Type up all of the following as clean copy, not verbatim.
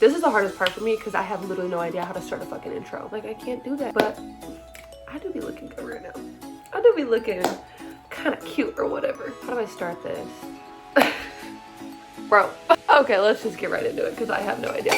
This is the hardest part for me because I have literally no idea how to start a fucking intro. Like, I can't do that, but I do be looking good right now. I do be looking kind of cute or whatever. How do I start this? Bro. Okay, let's just get right into it because I have no idea.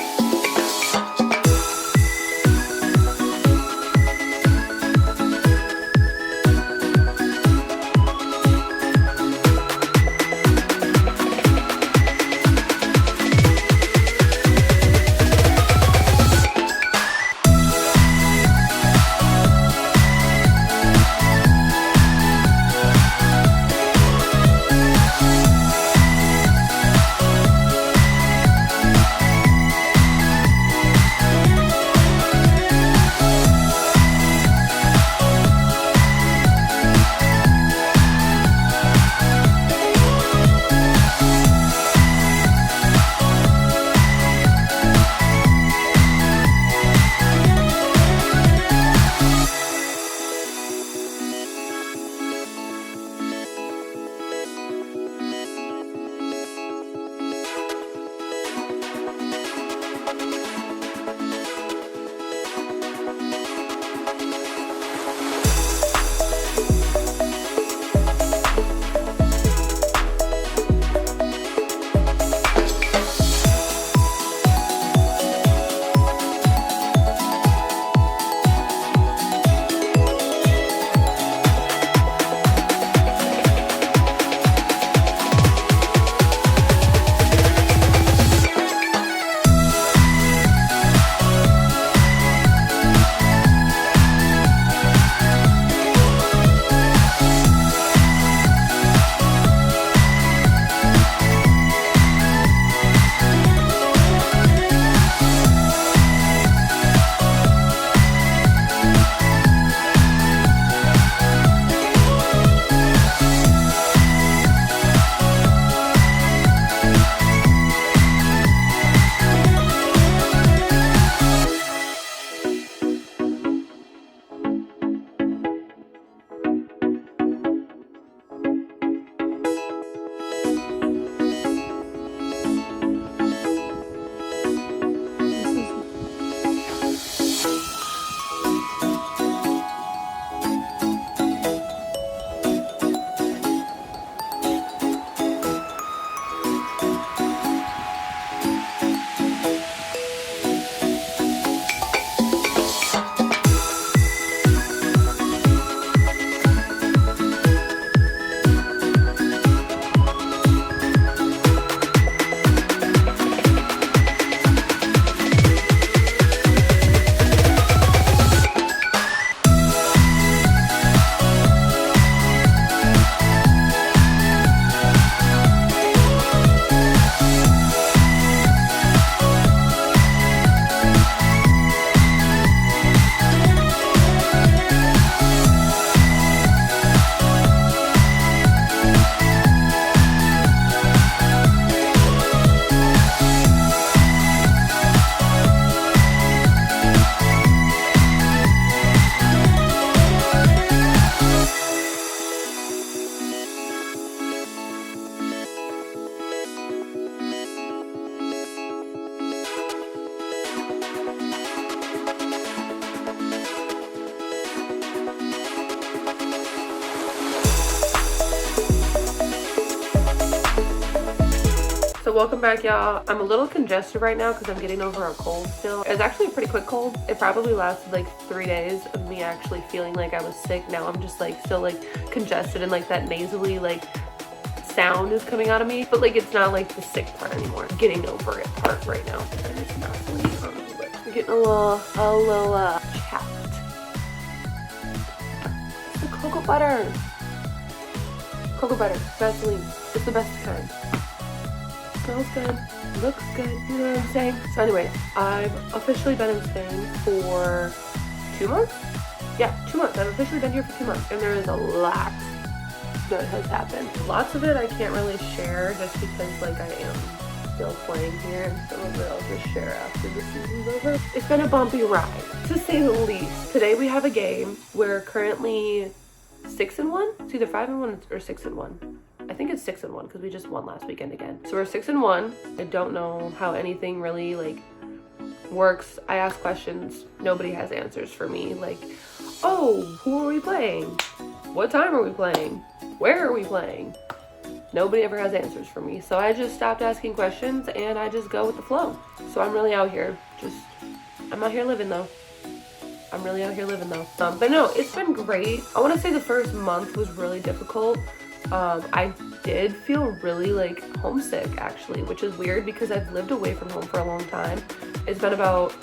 Welcome back, y'all. I'm a little congested right now because I'm getting over a cold still. It's actually a pretty quick cold. It probably lasted like 3 days of me actually feeling like I was sick. Now I'm just like still like congested and like that nasally like sound is coming out of me, but like it's not like the sick part anymore. I'm getting over it part right now. And it's not on the lip. I'm getting a little chapped. It's the cocoa butter. Cocoa butter, Vaseline. It's the best kind. Smells good, looks good, you know what I'm saying? So anyway, I've officially been in Spain for 2 months? Yeah, 2 months. I've officially been here for 2 months, and there is a lot that has happened. Lots of it I can't really share just because like I am still playing here, and some of it I'll just share after the season's over. It's been a bumpy ride, to say the least. Today we have a game. We're currently 6-1. It's either 5-1 or 6-1. I think it's 6-1 because we just won last weekend again. So we're 6-1. I don't know how anything really like works. I ask questions. Nobody has answers for me. Like, oh, who are we playing? What time are we playing? Where are we playing? Nobody ever has answers for me. So I just stopped asking questions and I just go with the flow. So I'm really out here. I'm out here living though. I'm really out here living though. But no, it's been great. I want to say the first month was really difficult. I did feel really like homesick actually, which is weird because I've lived away from home for a long time. It's been about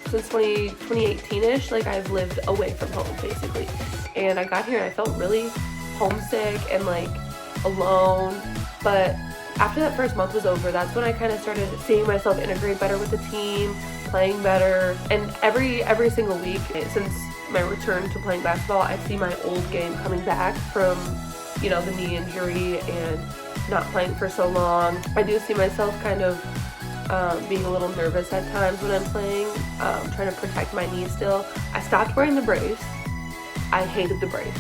since 2018-ish, like I've lived away from home basically. And I got here and I felt really homesick and like alone. But after that first month was over, that's when I kind of started seeing myself integrate better with the team, playing better. And every single week since my return to playing basketball, I see my old game coming back from, you know, the knee injury and not playing for so long. I do see myself kind of being a little nervous at times when I'm playing, trying to protect my knee still. I stopped wearing the brace. I hated the brace.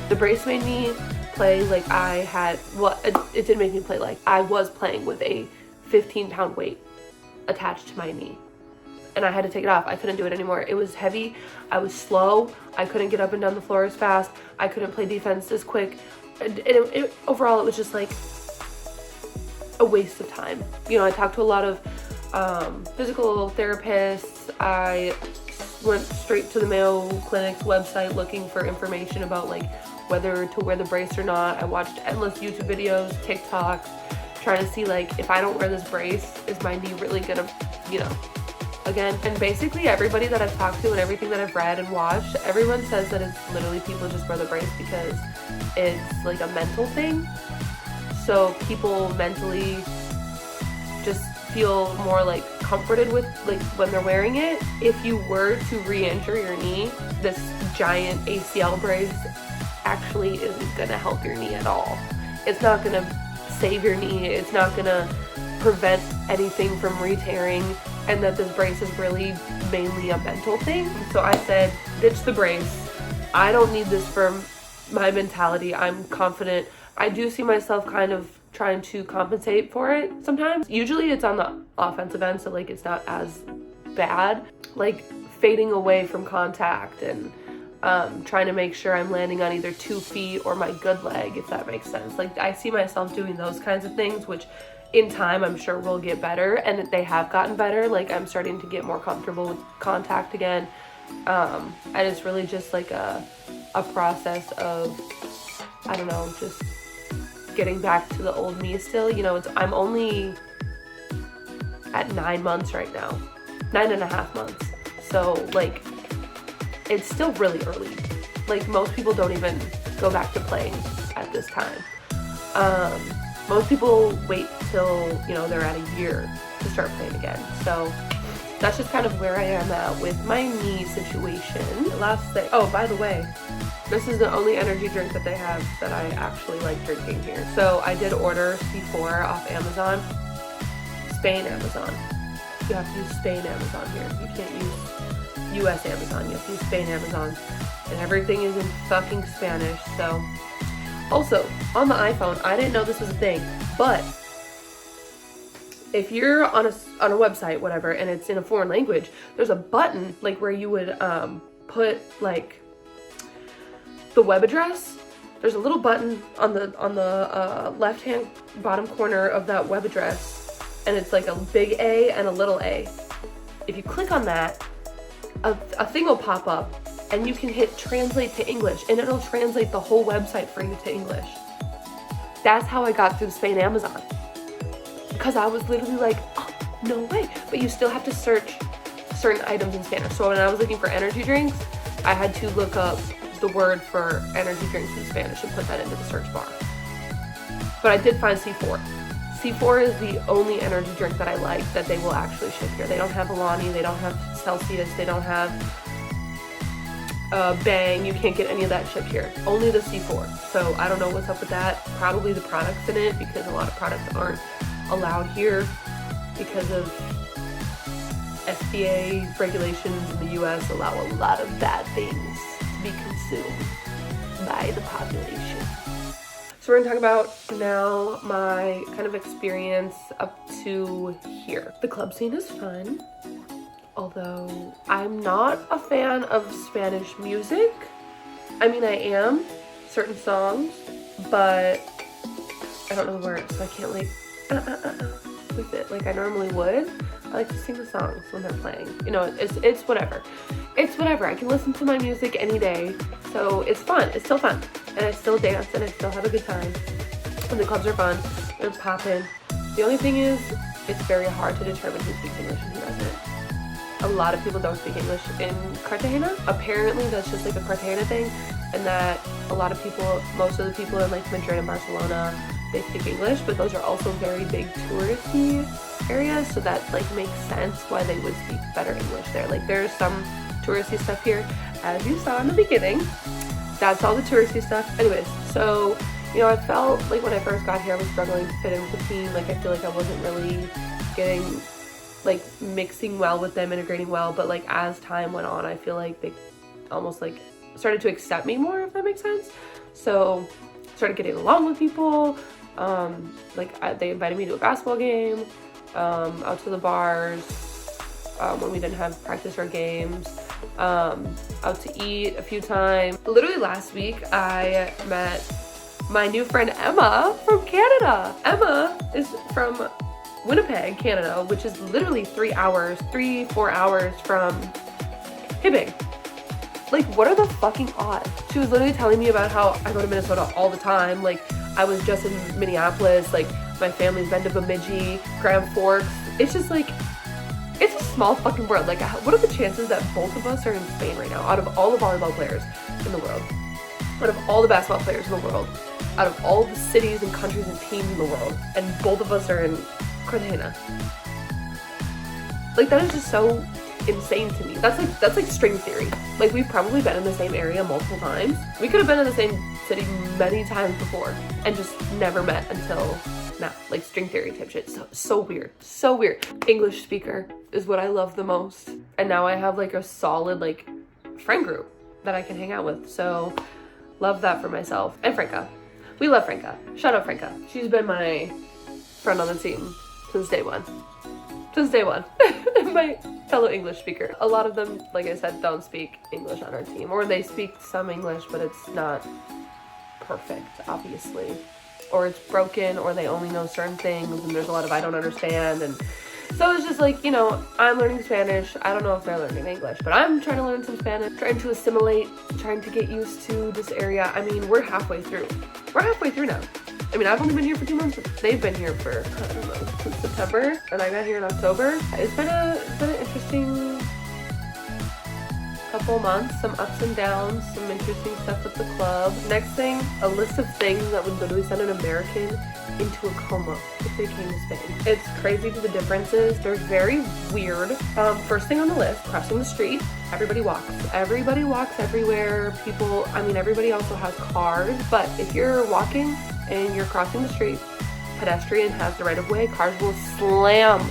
The brace made me play like I had, well, it did make me play like I was playing with a 15-pound weight attached to my knee. And I had to take it off. I couldn't do it anymore. It was heavy. I was slow. I couldn't get up and down the floor as fast. I couldn't play defense as quick. Overall, it was just like a waste of time. You know, I talked to a lot of physical therapists. I went straight to the Mayo Clinic's website looking for information about like whether to wear the brace or not. I watched endless YouTube videos, TikToks, trying to see like if I don't wear this brace, is my knee really gonna, you know, again. And basically everybody that I've talked to and everything that I've read and watched, everyone says that it's literally people just wear the brace because it's like a mental thing. So people mentally just feel more like comforted with like when they're wearing it. If you were to re-injure your knee, this giant ACL brace actually isn't gonna help your knee at all. It's not gonna save your knee. It's not gonna prevent anything from re-tearing, and that this brace is really mainly a mental thing. So I said, ditch the brace. I don't need this for my mentality. I'm confident. I do see myself kind of trying to compensate for it sometimes. Usually it's on the offensive end, so like it's not as bad. Like fading away from contact and trying to make sure I'm landing on either 2 feet or my good leg, if that makes sense. Like I see myself doing those kinds of things, which in time I'm sure will get better, and they have gotten better. Like I'm starting to get more comfortable with contact again. And it's really just like a process of, I don't know, just getting back to the old me still. You know, I'm only at 9 months right now, 9.5 months. So like, it's still really early. Like most people don't even go back to playing at this time. Most people wait till, you know, they're at a year to start playing again. So that's just kind of where I am at with my knee situation. Last thing, oh, by the way, this is the only energy drink that they have that I actually like drinking here. So I did order C4 off Amazon, Spain Amazon. You have to use Spain Amazon here. You can't use US Amazon, you have to use Spain Amazon. And everything is in fucking Spanish, so. Also, on the iPhone, I didn't know this was a thing, but if you're on a website, whatever, and it's in a foreign language, there's a button like where you would put like the web address. There's a little button on the left-hand bottom corner of that web address, and it's like a big A and a little a. If you click on that, a thing will pop up, and you can hit translate to English, and it'll translate the whole website for you to English. That's how I got through Spain Amazon. Because I was literally like, oh, no way. But you still have to search certain items in Spanish. So when I was looking for energy drinks, I had to look up the word for energy drinks in Spanish and put that into the search bar. But I did find C4. C4 is the only energy drink that I like that they will actually ship here. They don't have Alani, they don't have Celsius, they don't have Bang. You can't get any of that shipped here. Only the C4. So I don't know what's up with that. Probably the products in it, because a lot of products aren't allowed here because of FDA regulations in the US allow a lot of bad things to be consumed by the population. So we're gonna talk about now my kind of experience up to here. The club scene is fun. although I'm not a fan of Spanish music. I mean, I am, certain songs, but I don't know the words, so I can't like with it like I normally would. I like to sing the songs when they're playing. You know, it's whatever. It's whatever. I can listen to my music any day, so it's fun. It's still fun, and I still dance, and I still have a good time. And the clubs are fun. They're popping. The only thing is, it's very hard to determine who speaks English and who doesn't. A lot of people don't speak English in Cartagena. Apparently, that's just like a Cartagena thing, and that a lot of people, most of the people in like Madrid and Barcelona, they speak English, but those are also very big touristy areas, so that like makes sense why they would speak better English there. Like there's some touristy stuff here, as you saw in the beginning. That's all the touristy stuff. Anyways, so you know, I felt like when I first got here I was struggling to fit in with the team. Like I feel like I wasn't really getting like mixing well with them, integrating well, but like as time went on I feel like they almost like started to accept me more, if that makes sense. So started getting along with people. They invited me to a basketball game, out to the bars when we didn't have practice or games, out to eat a few times. Literally last week I met my new friend Emma from Canada. Emma is from Winnipeg, Canada, which is literally 4 hours from Hibbing. Like, what are the fucking odds? She was literally telling me about how I go to Minnesota all the time. Like, I was just in Minneapolis. Like, my family's been to Bemidji, Grand Forks. It's just like, it's a small fucking world. Like, what are the chances that both of us are in Spain right now? Out of all the volleyball players in the world, out of all the basketball players in the world, out of all the cities and countries and teams in the world, and both of us are in Cartagena. Like, that is just so insane to me. That's like string theory. Like, we've probably been in the same area multiple times. We could have been in the same city many times before and just never met until now. Like, string theory type shit. So weird. So weird. English speaker is what I love the most. And now I have like a solid like friend group that I can hang out with. So love that for myself. And Franca. We love Franca. Shout out Franca. She's been my friend on the team since day one. Since day one. My fellow English speaker. A lot of them, like I said, don't speak English on our team. Or they speak some English, but it's not perfect, obviously. Or it's broken, or they only know certain things, and there's a lot of I don't understand. And so it's just like, you know, I'm learning Spanish. I don't know if they're learning English, but I'm trying to learn some Spanish, trying to assimilate, trying to get used to this area. I mean, we're halfway through. We're halfway through now. I mean, I've only been here for 2 months, but they've been here for, I don't know, since September, and I got here in October. It's been an interesting couple months, some ups and downs, some interesting stuff with the club. Next thing, a list of things that would literally send an American into a coma if they came to Spain. It's crazy the differences. They're very weird. First thing on the list, crossing the street. Everybody walks. Everybody walks everywhere. People, I mean, everybody also has cars, but if you're walking and you're crossing the street, pedestrian has the right of way, cars will slam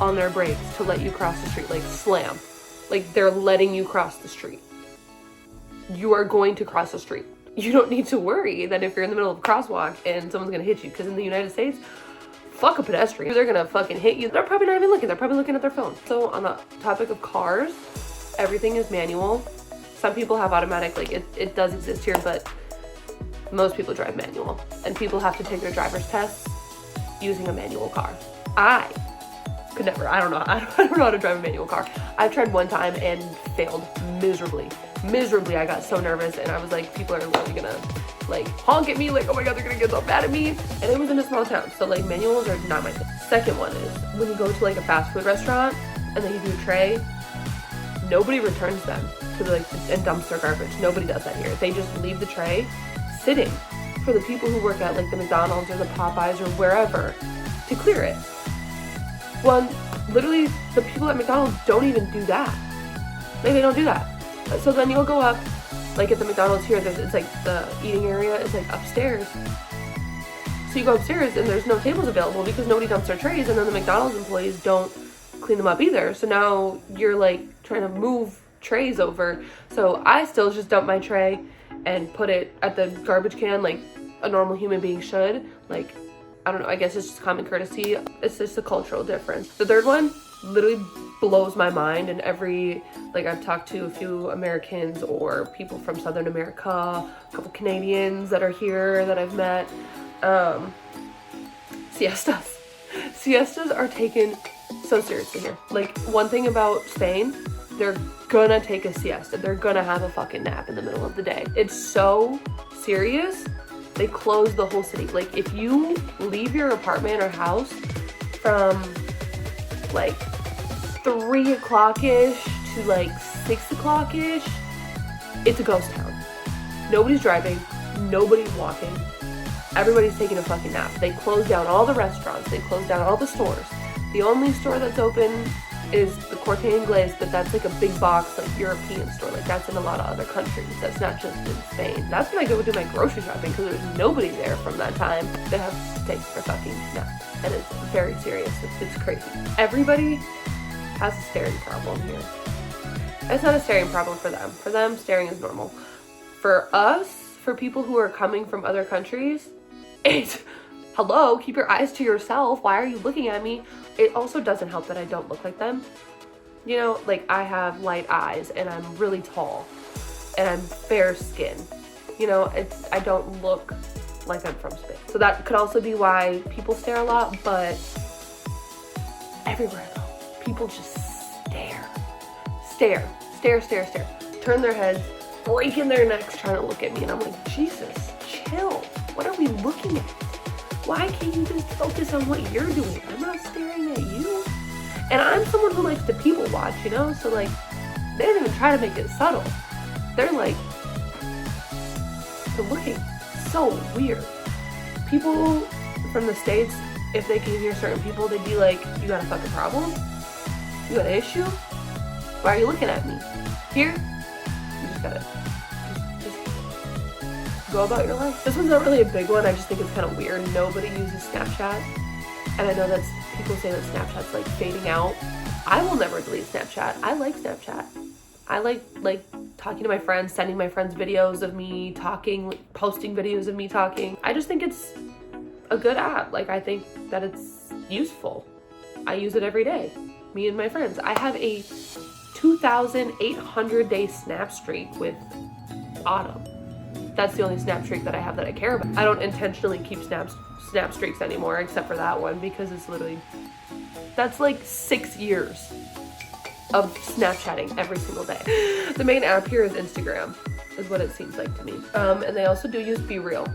on their brakes to let you cross the street, like slam. Like they're letting you cross the street. You are going to cross the street. You don't need to worry that if you're in the middle of a crosswalk and someone's gonna hit you, because in the United States, fuck a pedestrian. They're gonna fucking hit you. They're probably not even looking. They're probably looking at their phone. So on the topic of cars, everything is manual. Some people have automatic, like it does exist here, but most people drive manual. And people have to take their driver's tests using a manual car. I could never. I don't know how to drive a manual car. I've tried one time and failed miserably. I got so nervous, and I was like, people are really gonna like honk at me, like, oh my god, they're gonna get so mad at me. And it was in a small town, so like manuals are not my thing. Second one is when you go to like a fast food restaurant and they give you a tray, nobody returns them to like and dumps their garbage. Nobody does that here. They just leave the tray sitting for the people who work at like the McDonald's or the Popeyes or wherever to clear it. Well, literally the people at McDonald's don't even do that. Like, they don't do that. So then you'll go up, like at the McDonald's here, it's like the eating area is like upstairs. So you go upstairs and there's no tables available because nobody dumps their trays, and then the McDonald's employees don't clean them up either. So now you're like trying to move trays over. So I still just dump my tray and put it at the garbage can like a normal human being should. Like, I don't know, I guess it's just common courtesy. It's just a cultural difference. The third one, literally blows my mind. And like I've talked to a few Americans or people from Southern America, a couple Canadians that are here that I've met. Siestas are taken so seriously here. Like, one thing about Spain, they're gonna take a siesta. They're gonna have a fucking nap in the middle of the day. It's so serious. They close the whole city. Like, if you leave your apartment or house from like 3 o'clock-ish to like 6 o'clock-ish, it's a ghost town. Nobody's driving, nobody's walking, everybody's taking a fucking nap. They close down all the restaurants, they close down all the stores. The only store that's open is the Corte Inglés, but that's like a big box, like European store. Like, that's in a lot of other countries. That's not just in Spain. That's when I go do my grocery shopping, because there's nobody there from that time. They have to take their fucking nap, and it's very serious. It's crazy. Everybody has a staring problem here. It's not a staring problem for them. For them, staring is normal. For us, for people who are coming from other countries, it's, hello, keep your eyes to yourself. Why are you looking at me? It also doesn't help that I don't look like them. You know, like, I have light eyes and I'm really tall and I'm fair skin. You know, I don't look like I'm from Spain. So that could also be why people stare a lot, but everywhere though, people just stare. Stare. Turn their heads, breaking their necks trying to look at me, and I'm like, Jesus, chill. What are we looking at? Why can't you just focus on what you're doing? I'm not staring at you. And I'm someone who likes to people watch, you know? So, like, they don't even try to make it subtle. They're like, they're looking so weird. People from the States, if they came here, certain people, they'd be like, you got a fucking problem? You got an issue? Why are you looking at me? Here, you just gotta go about your life. This one's not really a big one. I just think it's kind of weird. Nobody uses Snapchat. And I know that's, people say that Snapchat's like fading out. I will never delete Snapchat. I like Snapchat. I like talking to my friends, sending my friends videos of me talking, posting videos of me talking. I just think it's a good app. Like, I think that it's useful. I use it every day. Me and my friends. I have a 2,800 day snap streak with Autumn. That's the only snap streak that I have that I care about. I don't intentionally keep snap streaks anymore, except for that one, because it's literally, that's like 6 years of Snapchatting every single day. The main app here is Instagram, is what it seems like to me. And they also do use Be Real,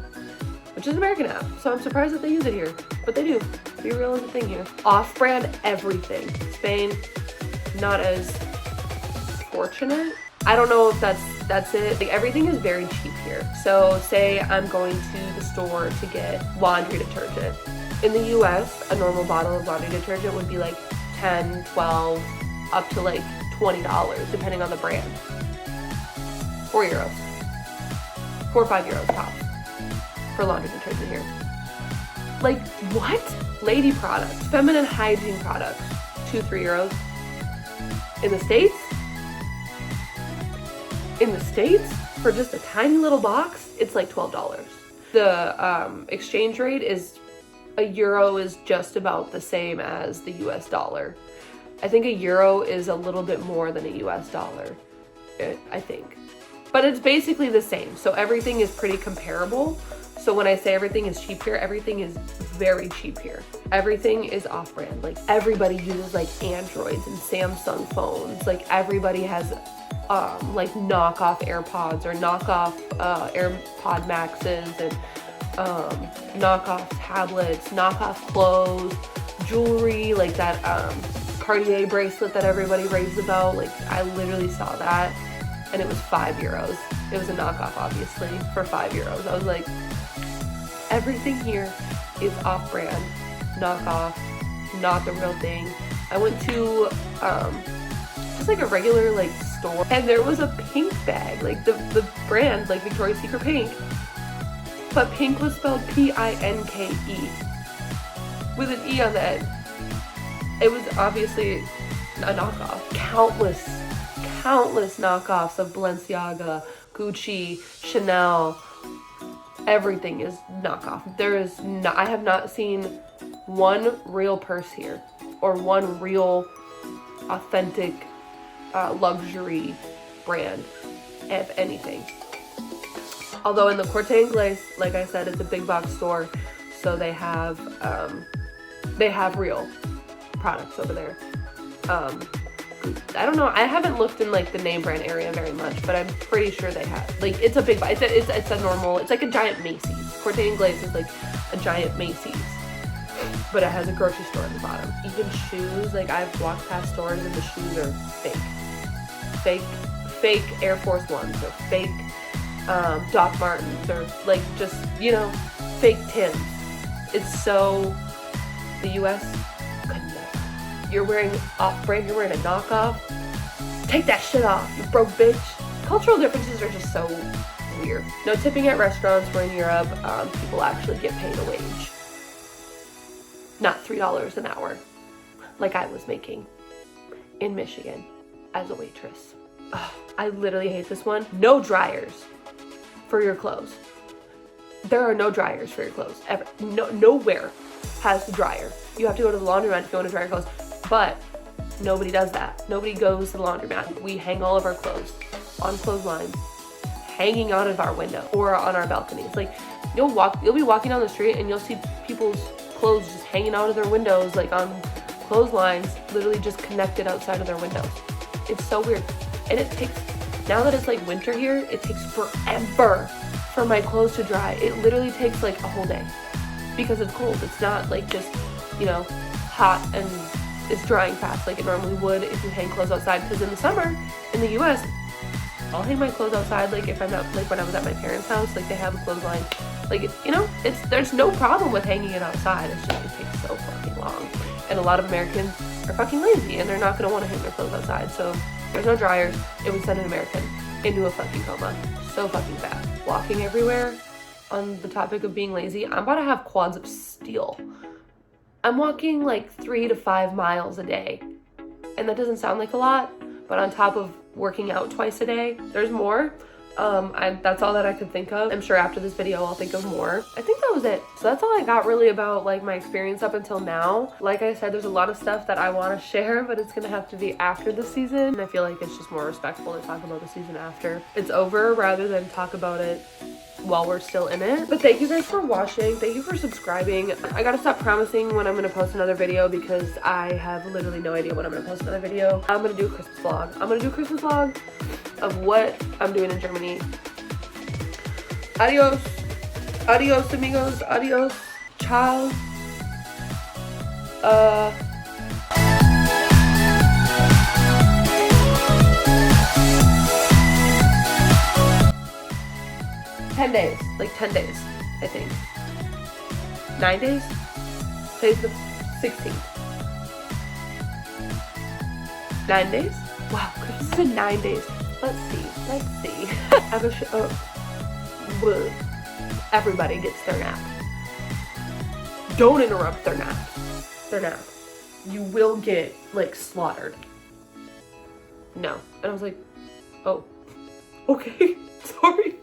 which is an American app, so I'm surprised that they use it here, but they do. Be Real is a thing here. Off-brand everything. Spain, not as fortunate. I don't know if that's it. Like, everything is very cheap here. So say I'm going to the store to get laundry detergent. In the US, a normal bottle of laundry detergent would be like 10, 12, up to like $20, depending on the brand. 4 euros. 4 or 5 euros tops for laundry detergent here. Like, what? Lady products, feminine hygiene products, 2, 3 euros. In the States, for just a tiny little box, it's like $12. The exchange rate is, a euro is just about the same as the US dollar. I think a euro is a little bit more than a US dollar, I think. But it's basically the same, so everything is pretty comparable. So when I say everything is cheap here, everything is very cheap here. Everything is off-brand. Like, everybody uses like Androids and Samsung phones. Like, everybody has like knockoff AirPods or knockoff AirPod Maxes and knockoff tablets, knockoff clothes, jewelry, like that Cartier bracelet that everybody raves about. Like, I literally saw that and it was 5 euros. It was a knockoff, obviously, for 5 euros. I was like, everything here is off-brand, knockoff, not the real thing. I went to just like a regular like store, and there was a pink bag, like the brand, like Victoria's Secret Pink, but pink was spelled P-I-N-K-E with an E on the end. It was obviously a knockoff. Countless knockoffs of Balenciaga, Gucci, Chanel. Everything is knockoff. I have not seen one real purse here, or one real authentic luxury brand, if anything. Although in the Corte Inglés, like I said, it's a big box store, so they have real products over there. I don't know. I haven't looked in like the name brand area very much, but I'm pretty sure they have. Like, it's a big, it's a normal, it's like a giant Macy's. Corte Inglés is like a giant Macy's, but it has a grocery store at the bottom. Even shoes, like I've walked past stores and the shoes are fake Air Force Ones or fake Doc Martens or like just, you know, fake Tims. It's so, the US could never. You're wearing off-brand, you're wearing a knockoff. Take that shit off, you broke bitch. Cultural differences are just so weird. No tipping at restaurants. We're in Europe. People actually get paid a wage. Not $3 an hour like I was making in Michigan as a waitress. Ugh, I literally hate this one. No dryers for your clothes. There are no dryers for your clothes ever. Nowhere has a dryer. You have to go to the laundromat if you want to dry your clothes, but nobody does that. Nobody goes to the laundromat. We hang all of our clothes on clotheslines, hanging out of our window or on our balconies. Like, you'll be walking down the street and you'll see people's clothes just hanging out of their windows, like on clotheslines, literally just connected outside of their windows. It's so weird. And it takes, now that it's like winter here, it takes forever for my clothes to dry. It literally takes like a whole day because it's cold. It's not like just, you know, hot and it's drying fast like it normally would if you hang clothes outside. Because in the summer in the US, I'll hang my clothes outside. Like if I'm not, like when I was at my parents' house, like they have a clothesline. Like, you know, there's no problem with hanging it outside. It's just, it takes so fucking long. And a lot of Americans are fucking lazy and they're not gonna want to hang their clothes outside. So there's no dryers. It would send an American into a fucking coma. So fucking bad. Walking everywhere on the topic of being lazy, I'm about to have quads of steel. I'm walking like 3 to 5 miles a day. And that doesn't sound like a lot, but on top of working out twice a day, there's more. That's all that I could think of. I'm sure after this video I'll think of more. I think that was it. So that's all I got really about like my experience up until now. Like I said, there's a lot of stuff that I want to share, but it's gonna have to be after the season. And I feel like it's just more respectful to talk about the season after it's over rather than talk about it while we're still in it. But thank you guys for watching. Thank you for subscribing. I gotta stop promising when I'm gonna post another video because I have literally no idea when I'm gonna post another video. I'm gonna do a Christmas vlog. I'm gonna do a Christmas vlog of what I'm doing in Germany. Adios. Adios, amigos. Adios. Ciao. 10 days, like 10 days, I think. 9 days? Today's the 16th. 9 days? Wow, Christmas is in 9 days. Let's see. Have a everybody gets their nap. Don't interrupt their nap. You will get, like, slaughtered. No. And I was like, oh, okay, sorry.